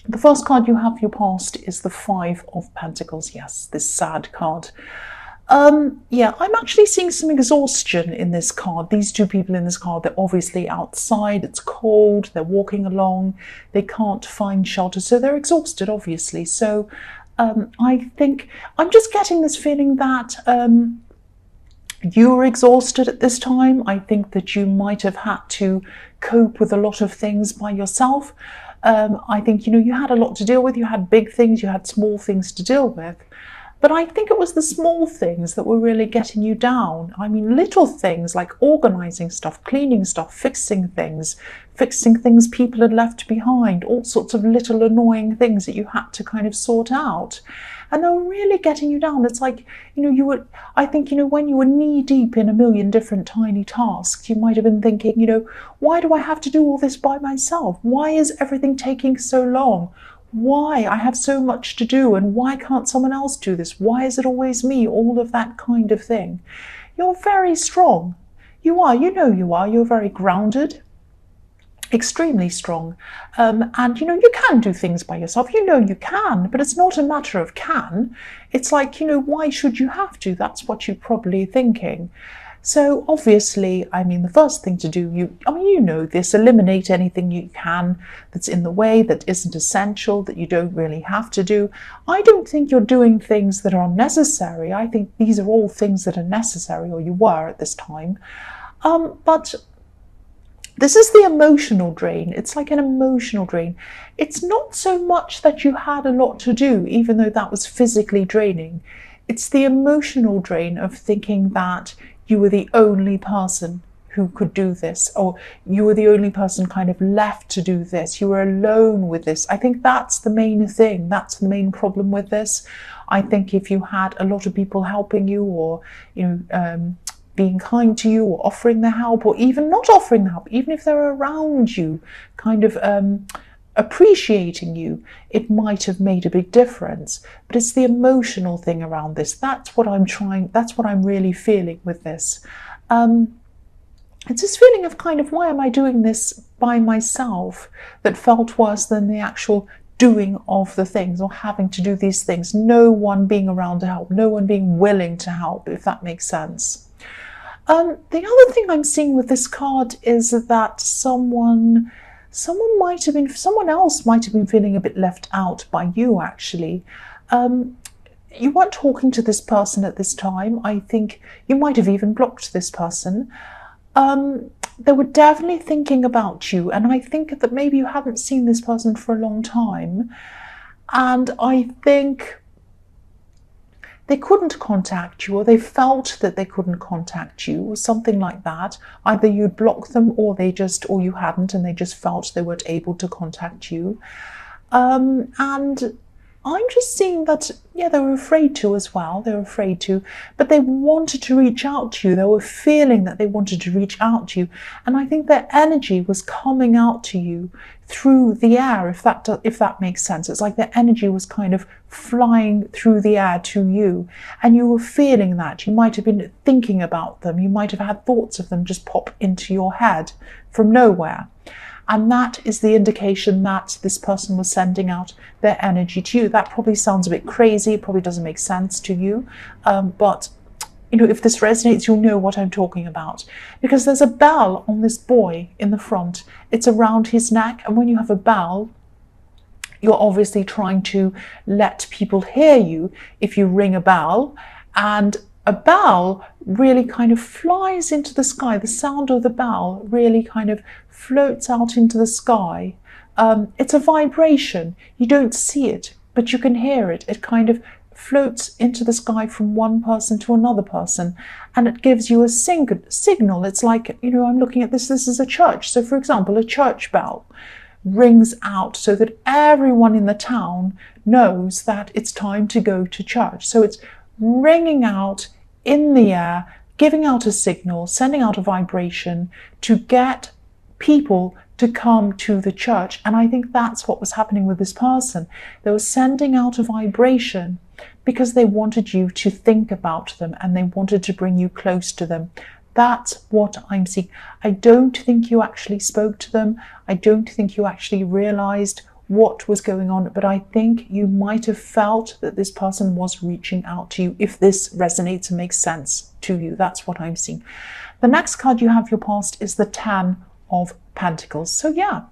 The first card you have for your past is the Five of Pentacles. Yes, this sad card. Yeah, I'm actually seeing some exhaustion in this card. These two people in this card, they're obviously outside, it's cold, they're walking along, they can't find shelter, so they're exhausted, obviously. So I think I'm just getting this feeling that you're exhausted at this time. I think that you might have had to cope with a lot of things by yourself. I think, you had a lot to deal with. You had big things, you had small things to deal with. But I think it was the small things that were really getting you down. I mean, little things like organising stuff, cleaning stuff, fixing things people had left behind, all sorts of little annoying things that you had to kind of sort out. And they were really getting you down. It's like, I think, when you were knee deep in a million different tiny tasks, you might have been thinking, why do I have to do all this by myself? Why is everything taking so long? Why? I have so much to do, and why can't someone else do this? Why is it always me? All of that kind of thing. You're very strong. You are, you are. You're very grounded, extremely strong. And, you can do things by yourself. You can, but it's not a matter of can. It's like, why should you have to? That's what you're probably thinking. So obviously, I mean, the first thing to do, this, eliminate anything you can that's in the way, that isn't essential, that you don't really have to do. I don't think you're doing things that are unnecessary. I think these are all things that are necessary, or you were at this time. But this is the emotional drain. It's like an emotional drain. It's not so much that you had a lot to do, even though that was physically draining. It's the emotional drain of thinking that you were the only person who could do this, or you were the only person kind of left to do this. You were alone with this. I think that's the main thing. That's the main problem with this. I think if you had a lot of people helping you, or, being kind to you, or offering the help, or even not offering the help, even if they're around you, kind of appreciating you, it might have made a big difference. But it's the emotional thing around this. That's what I'm really feeling with this. It's this feeling of kind of, why am I doing this by myself, that felt worse than the actual doing of the things, or having to do these things. No one being around to help, no one being willing to help, if that makes sense. The other thing I'm seeing with this card is that someone else might have been feeling a bit left out by you, actually. You weren't talking to this person at this time. I think you might have even blocked this person. They were definitely thinking about you, and I think that maybe you haven't seen this person for a long time, and I think they couldn't contact you, or they felt that they couldn't contact you, or something like that. Either you'd blocked them, or you hadn't, and they just felt they weren't able to contact you. And I'm just seeing that, they were afraid to as well. They were afraid to, but they wanted to reach out to you. They were feeling that they wanted to reach out to you. And I think their energy was coming out to you through the air, if that makes sense. It's like their energy was kind of flying through the air to you. And you were feeling that. You might have been thinking about them. You might have had thoughts of them just pop into your head from nowhere. And that is the indication that this person was sending out their energy to you. That probably sounds a bit crazy. It probably doesn't make sense to you. But, if this resonates, you'll know what I'm talking about. Because there's a bell on this boy in the front. It's around his neck. And when you have a bell, you're obviously trying to let people hear you if you ring a bell. And a bell really kind of flies into the sky. The sound of the bell really kind of floats out into the sky. It's a vibration. You don't see it, but you can hear it. It kind of floats into the sky from one person to another person, and it gives you a signal. It's like, I'm looking at this is a church. So for example, a church bell rings out so that everyone in the town knows that it's time to go to church. So it's ringing out in the air, giving out a signal, sending out a vibration to get people to come to the church. And I think that's what was happening with this person. They were sending out a vibration because they wanted you to think about them, and they wanted to bring you close to them. That's what I'm seeing. I don't think you actually spoke to them. I don't think you actually realized what was going on, but I think you might have felt that this person was reaching out to you, if this resonates and makes sense to you. That's what I'm seeing. The next card you have, your past, is the 10 of Pentacles. So yeah,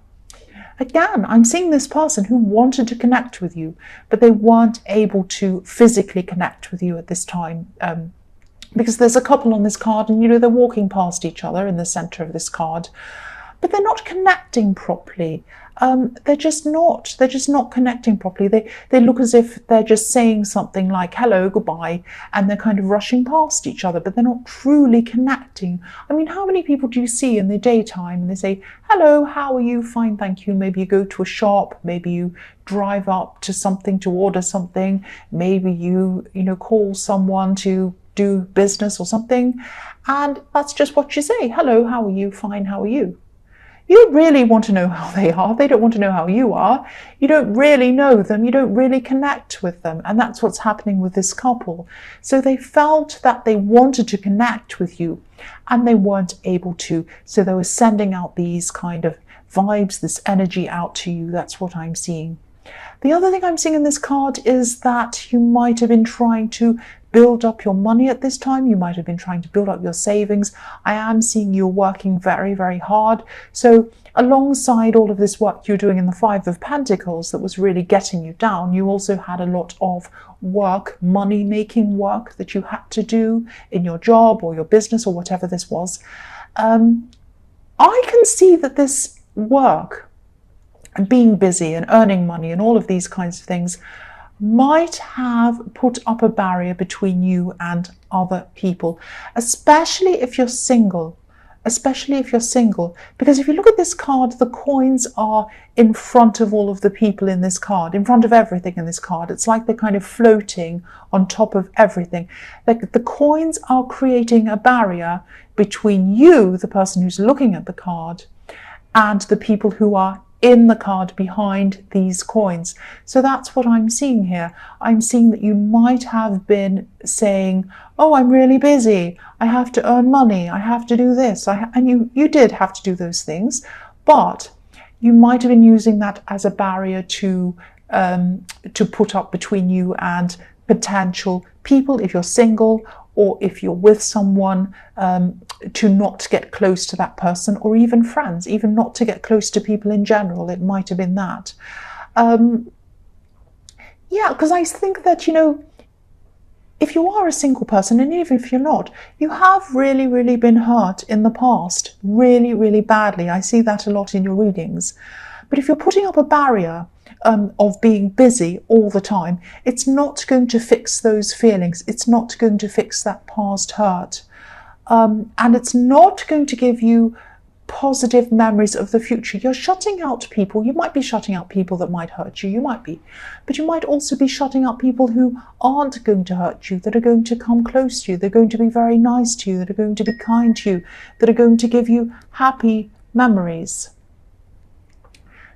again, I'm seeing this person who wanted to connect with you, but they weren't able to physically connect with you at this time. Because there's a couple on this card, and they're walking past each other in the center of this card, but they're not connecting properly. They're just not connecting properly. They look as if they're just saying something like hello, goodbye, and they're kind of rushing past each other, but they're not truly connecting. I mean, how many people do you see in the daytime and they say, hello, how are you? Fine, thank you. Maybe you go to a shop, maybe you drive up to something to order something, maybe you call someone to do business or something, and that's just what you say. Hello, how are you? Fine, how are you? You don't really want to know how they are. They don't want to know how you are. You don't really know them. You don't really connect with them. And that's what's happening with this couple. So they felt that they wanted to connect with you and they weren't able to. So they were sending out these kind of vibes, this energy out to you. That's what I'm seeing. The other thing I'm seeing in this card is that you might have been trying to build up your money at this time. You might have been trying to build up your savings. I am seeing you're working very, very hard. So alongside all of this work you're doing in the 5 of Pentacles that was really getting you down, you also had a lot of work, money-making work that you had to do in your job or your business or whatever this was. I can see that this work and being busy and earning money and all of these kinds of things might have put up a barrier between you and other people, especially if you're single. Because if you look at this card, the coins are in front of all of the people in this card, in front of everything in this card. It's like they're kind of floating on top of everything. Like the coins are creating a barrier between you, the person who's looking at the card, and the people who are in the card behind these coins. So that's what I'm seeing here. I'm seeing that you might have been saying, oh, I'm really busy, I have to earn money, I have to do this, and you did have to do those things, but you might have been using that as a barrier to put up between you and potential people, if you're single, or if you're with someone, to not get close to that person, or even friends, even not to get close to people in general. It might have been that. Yeah, because I think that, if you are a single person, and even if you're not, you have really, really been hurt in the past, really, really badly. I see that a lot in your readings. But if you're putting up a barrier of being busy all the time, it's not going to fix those feelings. It's not going to fix that past hurt. And it's not going to give you positive memories of the future. You're shutting out people. You might be shutting out people that might hurt you. You might be. But you might also be shutting out people who aren't going to hurt you, that are going to come close to you. They're going to be very nice to you, that are going to be kind to you, that are going to give you happy memories.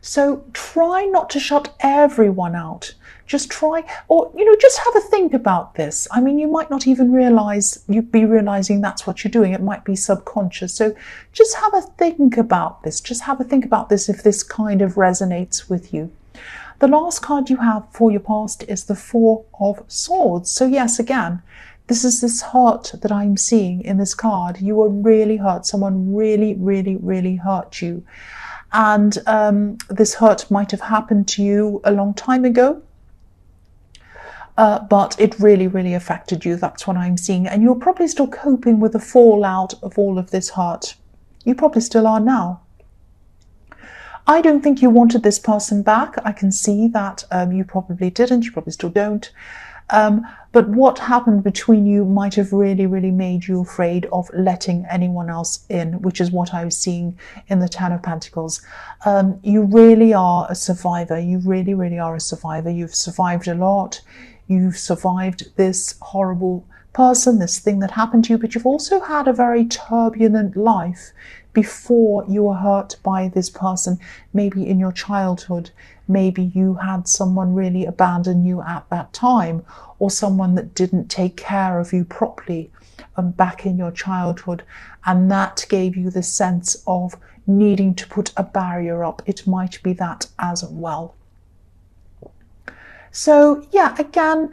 So try not to shut everyone out. Just try, or, just have a think about this. I mean, you might not even you'd be realizing that's what you're doing. It might be subconscious. So just have a think about this. Just have a think about this if this kind of resonates with you. The last card you have for your past is the 4 of Swords. So yes, again, this is this hurt that I'm seeing in this card. You were really hurt. Someone really, really, really hurt you. And this hurt might have happened to you a long time ago, but it really, really affected you. That's what I'm seeing. And you're probably still coping with the fallout of all of this hurt. You probably still are now. I don't think you wanted this person back. I can see that you probably didn't. You probably still don't. But what happened between you might have really, really made you afraid of letting anyone else in, which is what I was seeing in the 10 of Pentacles. You really are a survivor. You really, really are a survivor. You've survived a lot. You've survived this horrible person, this thing that happened to you, but you've also had a very turbulent life before you were hurt by this person. Maybe in your childhood, maybe you had someone really abandon you at that time, or someone that didn't take care of you properly back in your childhood, and that gave you the sense of needing to put a barrier up. It might be that as well. So yeah, again,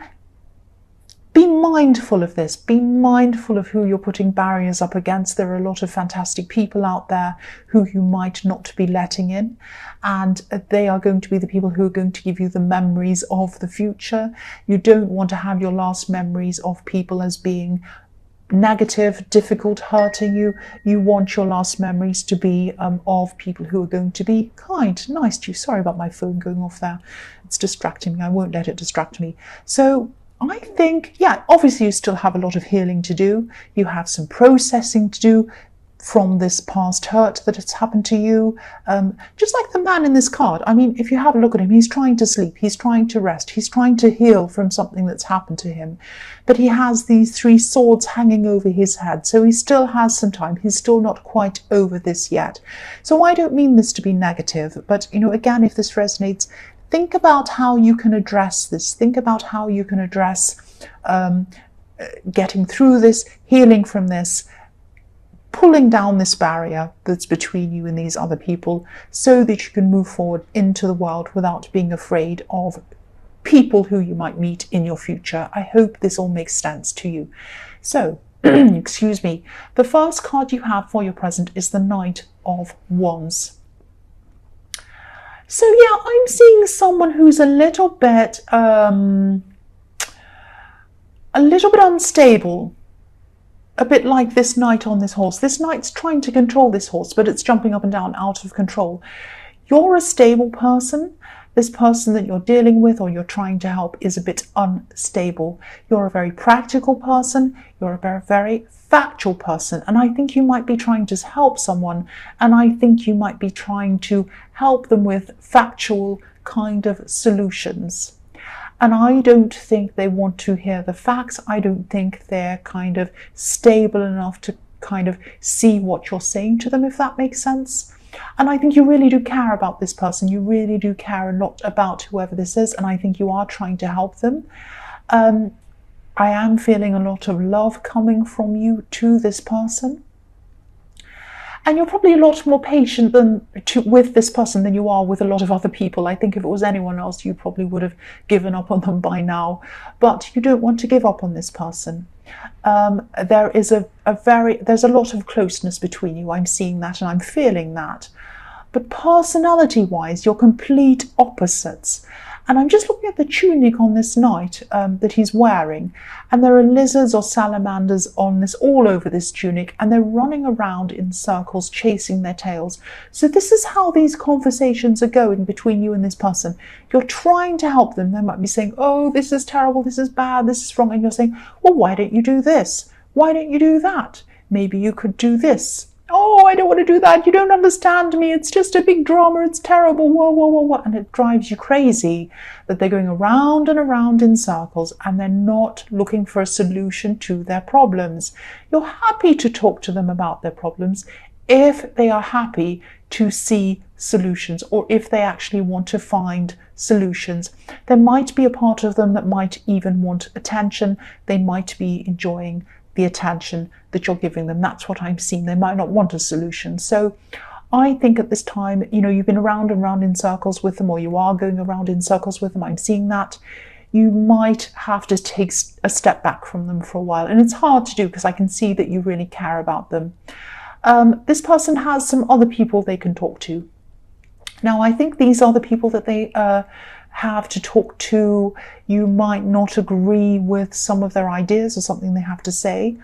be mindful of this. Be mindful of who you're putting barriers up against. There are a lot of fantastic people out there who you might not be letting in, and they are going to be the people who are going to give you the memories of the future. You don't want to have your last memories of people as being negative, difficult, hurting you. You want your last memories to be of people who are going to be kind, nice to you. Sorry about my phone going off there. It's distracting me. I won't let it distract me. So I think, yeah, obviously you still have a lot of healing to do. You have some processing to do from this past hurt that has happened to you. Just like the man in this card. I mean, if you have a look at him, he's trying to sleep, he's trying to rest, he's trying to heal from something that's happened to him. But he has these 3 swords hanging over his head, so he still has some time. He's still not quite over this yet. So I don't mean this to be negative, but, you know, again, if this resonates, think about how you can address this. Think about how you can address getting through this, healing from this, pulling down this barrier that's between you and these other people, so that you can move forward into the world without being afraid of people who you might meet in your future. I hope this all makes sense to you. So, excuse me, the first card you have for your present is the Knight of Wands. So yeah, I'm seeing someone who's a little bit unstable. A bit like this knight on this horse. This knight's trying to control this horse, but it's jumping up and down out of control. You're a stable person. This person that you're dealing with or you're trying to help is a bit unstable. You're a very practical person. You're a very, very factual person. And I think you might be trying to help someone. And I think you might be trying to help them with factual kind of solutions. And I don't think they want to hear the facts. I don't think they're kind of stable enough to kind of see what you're saying to them, if that makes sense. And I think you really do care about this person. You really do care a lot about whoever this is. And I think you are trying to help them. I am feeling a lot of love coming from you to this person. And you're probably a lot more patient with this person than you are with a lot of other people. I think if it was anyone else, you probably would have given up on them by now. But you don't want to give up on this person. There's a lot of closeness between you. I'm seeing that and I'm feeling that. But personality-wise, you're complete opposites. And I'm just looking at the tunic on this knight that he's wearing. And there are lizards or salamanders on this, all over this tunic. And they're running around in circles, chasing their tails. So this is how these conversations are going between you and this person. You're trying to help them. They might be saying, oh, this is terrible, this is bad, this is wrong. And you're saying, well, why don't you do this? Why don't you do that? Maybe you could do this. Oh, I don't want to do that. You don't understand me. It's just a big drama. It's terrible. Whoa, whoa, whoa, whoa. And it drives you crazy that they're going around and around in circles and they're not looking for a solution to their problems. You're happy to talk to them about their problems if they are happy to see solutions or if they actually want to find solutions. There might be a part of them that might even want attention. They might be enjoying the attention that you're giving them. That's what I'm seeing. They might not want a solution. So I think at this time, you know, you've been around and around in circles with them, or you are going around in circles with them. I'm seeing that. You might have to take a step back from them for a while. And it's hard to do because I can see that you really care about them. This person has some other people they can talk to. Now, I think these are the people that they have to talk to. You might not agree with some of their ideas or something they have to say,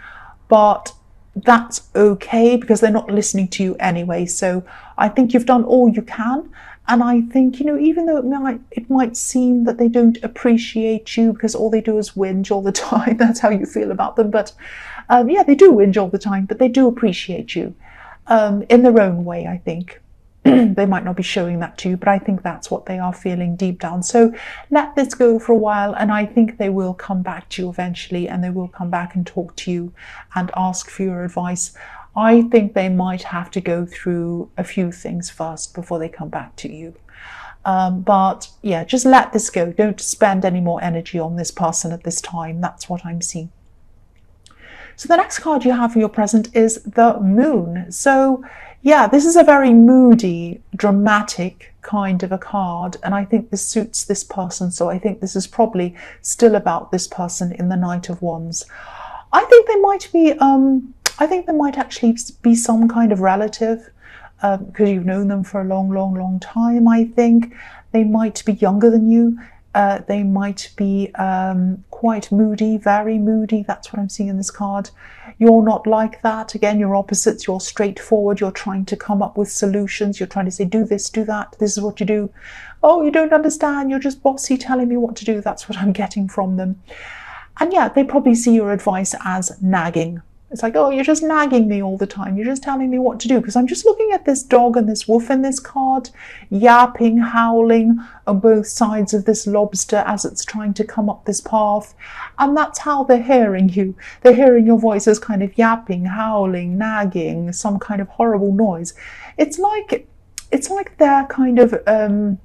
but that's okay because they're not listening to you anyway. So I think you've done all you can. And I think, you know, even though it might seem that they don't appreciate you because all they do is whinge all the time, that's how you feel about them. But yeah, they do whinge all the time, but they do appreciate you in their own way, I think. They might not be showing that to you, but I think that's what they are feeling deep down. So let this go for a while, and I think they will come back to you eventually, and they will come back and talk to you and ask for your advice. I think they might have to go through a few things first before they come back to you. But yeah, just let this go. Don't spend any more energy on this person at this time. That's what I'm seeing. So the next card you have for your present is the Moon. So Yeah, this is a very moody, dramatic kind of a card, and I think this suits this person, so I think this is probably still about this person in the Knight of Wands. I think they might be, I think there might actually be some kind of relative, because you've known them for a long, long, long time. I think they might be younger than you. They might be quite moody, very moody. That's what I'm seeing in this card. You're not like that. Again, you're opposites. You're straightforward. You're trying to come up with solutions. You're trying to say, do this, do that. This is what you do. Oh, you don't understand. You're just bossy telling me what to do. That's what I'm getting from them. And yeah, they probably see your advice as nagging. It's like, oh, you're just nagging me all the time. You're just telling me what to do. Because I'm just looking at this dog and this wolf in this card, yapping, howling on both sides of this lobster as it's trying to come up this path. And that's how they're hearing you. They're hearing your voice as kind of yapping, howling, nagging, some kind of horrible noise. It's like they're kind of, they're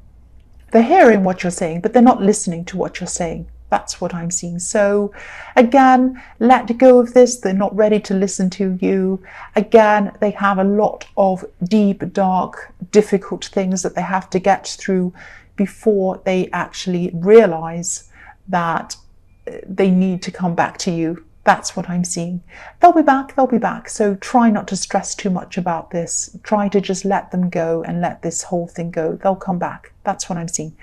hearing what you're saying, but they're not listening to what you're saying. That's what I'm seeing. So again, let go of this. They're not ready to listen to you. Again, they have a lot of deep, dark, difficult things that they have to get through before they actually realize that they need to come back to you. That's what I'm seeing. They'll be back, they'll be back. So try not to stress too much about this. Try to just let them go and let this whole thing go. They'll come back. That's what I'm seeing.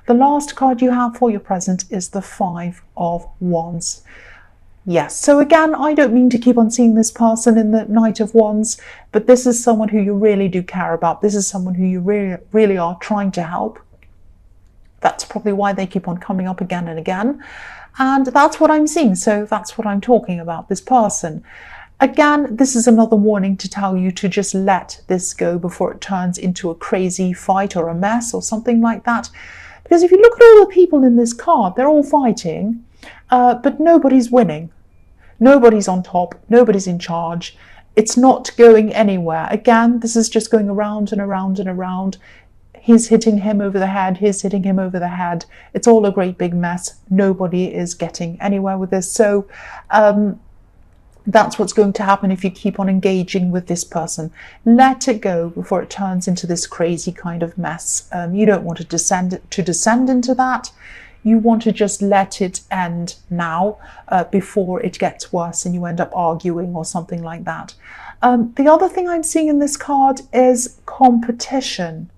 The last card you have for your present is the Five of Wands. Yes, so again, I don't mean to keep on seeing this person in the Knight of Wands, but this is someone who you really do care about. This is someone who you really are trying to help. That's probably why they keep on coming up again and again. And that's what I'm seeing. So that's what I'm talking about, this person. Again, this is another warning to tell you to just let this go before it turns into a crazy fight or a mess or something like that. Because if you look at all the people in this card, they're all fighting, but nobody's winning. Nobody's on top. Nobody's in charge. It's not going anywhere. Again, this is just going around and around and around. He's hitting him over the head. He's hitting him over the head. It's all a great big mess. Nobody is getting anywhere with this. So that's what's going to happen if you keep on engaging with this person. Let it go before it turns into this crazy kind of mess. You don't want to descend into that. You want to just let it end now before it gets worse and you end up arguing or something like that. The other thing I'm seeing in this card is competition.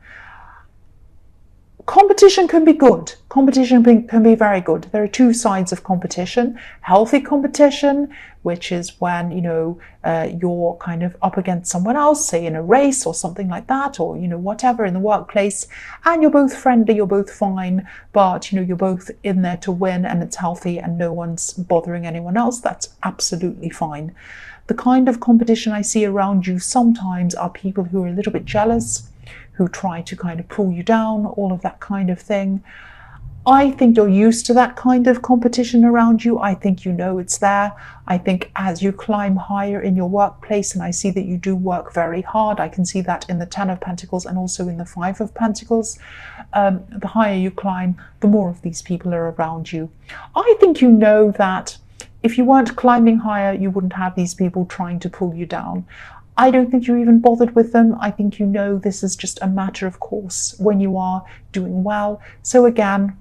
Competition can be good. Competition can be very good. There are two sides of competition. Healthy competition, which is when, you know, you're kind of up against someone else, say in a race or something like that, or, you know, whatever in the workplace, and you're both friendly, you're both fine, but, you know, you're both in there to win and it's healthy and no one's bothering anyone else. That's absolutely fine. The kind of competition I see around you sometimes are people who are a little bit jealous, who try to kind of pull you down, all of that kind of thing. I think you're used to that kind of competition around you. I think you know it's there. I think as you climb higher in your workplace, and I see that you do work very hard, I can see that in the Ten of Pentacles and also in the Five of Pentacles. The higher you climb, the more of these people are around you. I think you know that if you weren't climbing higher, you wouldn't have these people trying to pull you down. I don't think you're even bothered with them. I think you know this is just a matter of course when you are doing well. So again,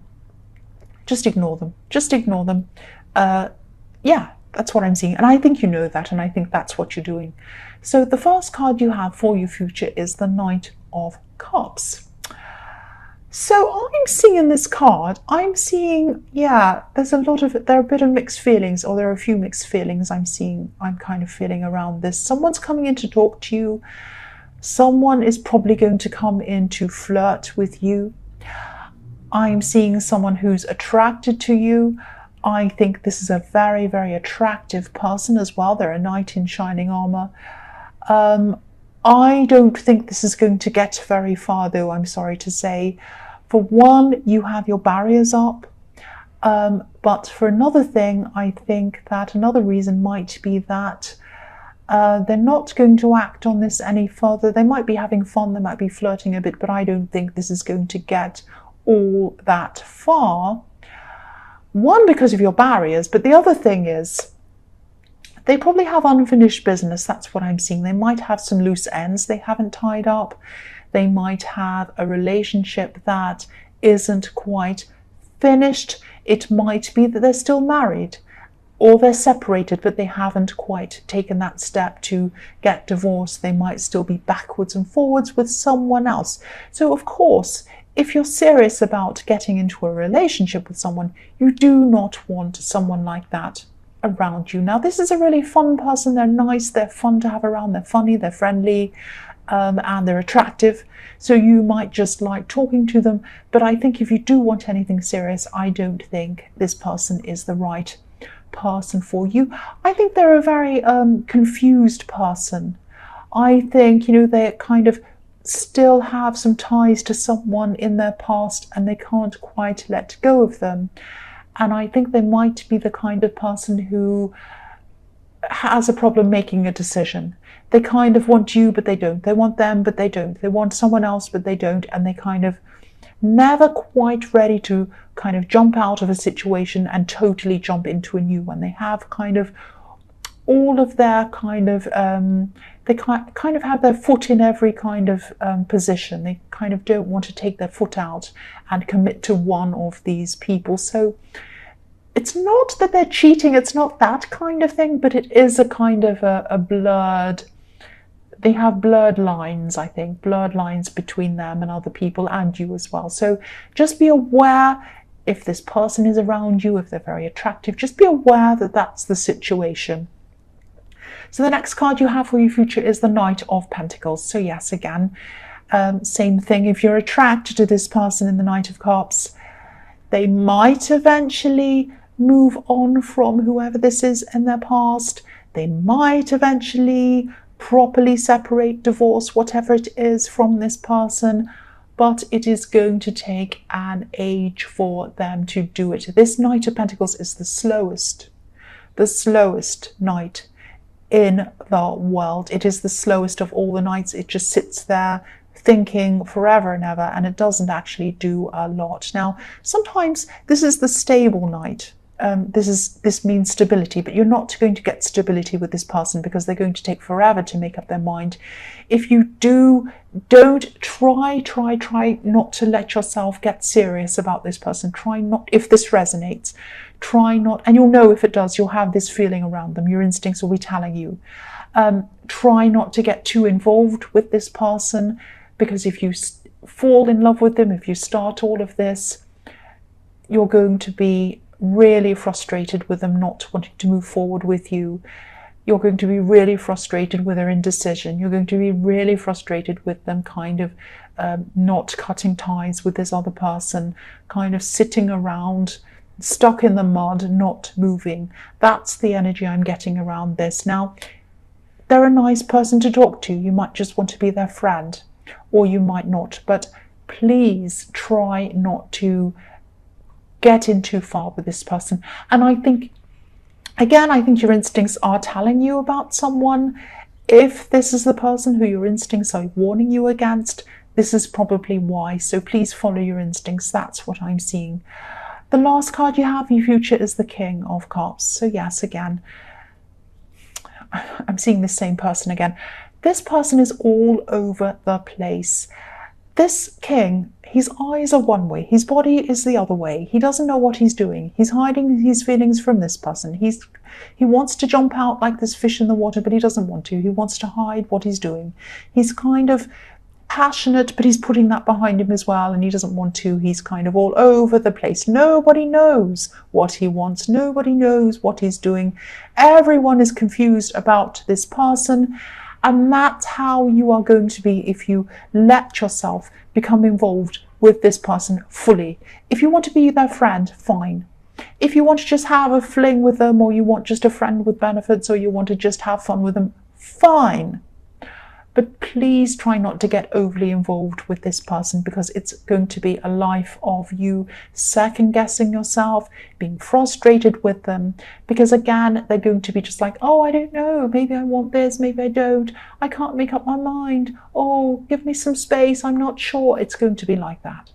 just ignore them. Just ignore them. Yeah, that's what I'm seeing. And I think you know that, and I think that's what you're doing. So the first card you have for your future is the Knight of Cups. So I'm seeing in this card, I'm seeing, yeah, there are a bit of mixed feelings, or there are a few mixed feelings I'm kind of feeling around this. Someone's coming in to talk to you. Someone is probably going to come in to flirt with you. I'm seeing someone who's attracted to you. I think this is a very, very attractive person as well. They're a knight in shining armor. I don't think this is going to get very far, though, I'm sorry to say. For one, you have your barriers up. But for another thing, I think that another reason might be that they're not going to act on this any further. They might be having fun, they might be flirting a bit, but I don't think this is going to get all that far. One, because of your barriers, but the other thing is They probably have unfinished business. That's what I'm seeing. They might have some loose ends they haven't tied up. They might have a relationship that isn't quite finished. It might be that they're still married, or they're separated, but they haven't quite taken that step to get divorced. They might still be backwards and forwards with someone else. So of course, if you're serious about getting into a relationship with someone, you do not want someone like that around you. Now, this is a really fun person. They're nice, they're fun to have around, they're funny, they're friendly, and they're attractive. So you might just like talking to them. But I think if you do want anything serious, I don't think this person is the right person for you. I think they're a very confused person. I think, they kind of still have some ties to someone in their past and they can't quite let go of them. And I think they might be the kind of person who has a problem making a decision. They kind of want you, but they don't. They want them, but they don't. They want someone else, but they don't. And they kind of never quite ready to kind of jump out of a situation and totally jump into a new one. They have kind of all of their kind of, they kind of have their foot in every kind of position. They kind of don't want to take their foot out and commit to one of these people. So it's not that they're cheating, it's not that kind of thing, but it is a kind of a blurred, they have blurred lines, I think, blurred lines between them and other people and you as well. So just be aware if this person is around you, if they're very attractive, just be aware that that's the situation. So the next card you have for your future is the Knight of Pentacles. So yes, again, same thing. If you're attracted to this person in the Knight of Cups, they might eventually move on from whoever this is in their past. They might eventually properly separate, divorce, whatever it is from this person, but it is going to take an age for them to do it. This Knight of Pentacles is the slowest knight in the world. It is the slowest of all the knights. It just sits there thinking forever and ever, and it doesn't actually do a lot. Now, sometimes this is the stable knight. This means stability, but you're not going to get stability with this person because they're going to take forever to make up their mind. If you don't try not to let yourself get serious about this person. Try not, if this resonates, try not, and you'll know if it does, you'll have this feeling around them. Your instincts will be telling you. Try not to get too involved with this person, because if you fall in love with them, if you start all of this, you're going to be really frustrated with them not wanting to move forward with you. You're going to be really frustrated with their indecision. You're going to be really frustrated with them kind of not cutting ties with this other person, kind of sitting around, stuck in the mud, not moving. That's the energy I'm getting around this. Now, they're a nice person to talk to. You might just want to be their friend, or you might not. But please try not to get in too far with this person. And I think, again, I think your instincts are telling you about someone. If this is the person who your instincts are warning you against, this is probably why. So please follow your instincts. That's what I'm seeing. The last card you have in your future is the King of Cups. So yes, again, I'm seeing the same person again. This person is all over the place. This king, his eyes are one way, his body is the other way. He doesn't know what he's doing. He's hiding his feelings from this person. He wants to jump out like this fish in the water, but he doesn't want to. He wants to hide what he's doing. He's kind of passionate, but he's putting that behind him as well, and he doesn't want to. He's kind of all over the place. Nobody knows what he wants. Nobody knows what he's doing. Everyone is confused about this person. And that's how you are going to be if you let yourself become involved with this person fully. If you want to be their friend, fine. If you want to just have a fling with them, or you want just a friend with benefits, or you want to just have fun with them, fine. But please try not to get overly involved with this person, because it's going to be a life of you second-guessing yourself, being frustrated with them, because again, they're going to be just like, oh, I don't know, maybe I want this, maybe I don't, I can't make up my mind, oh, give me some space, I'm not sure. It's going to be like that.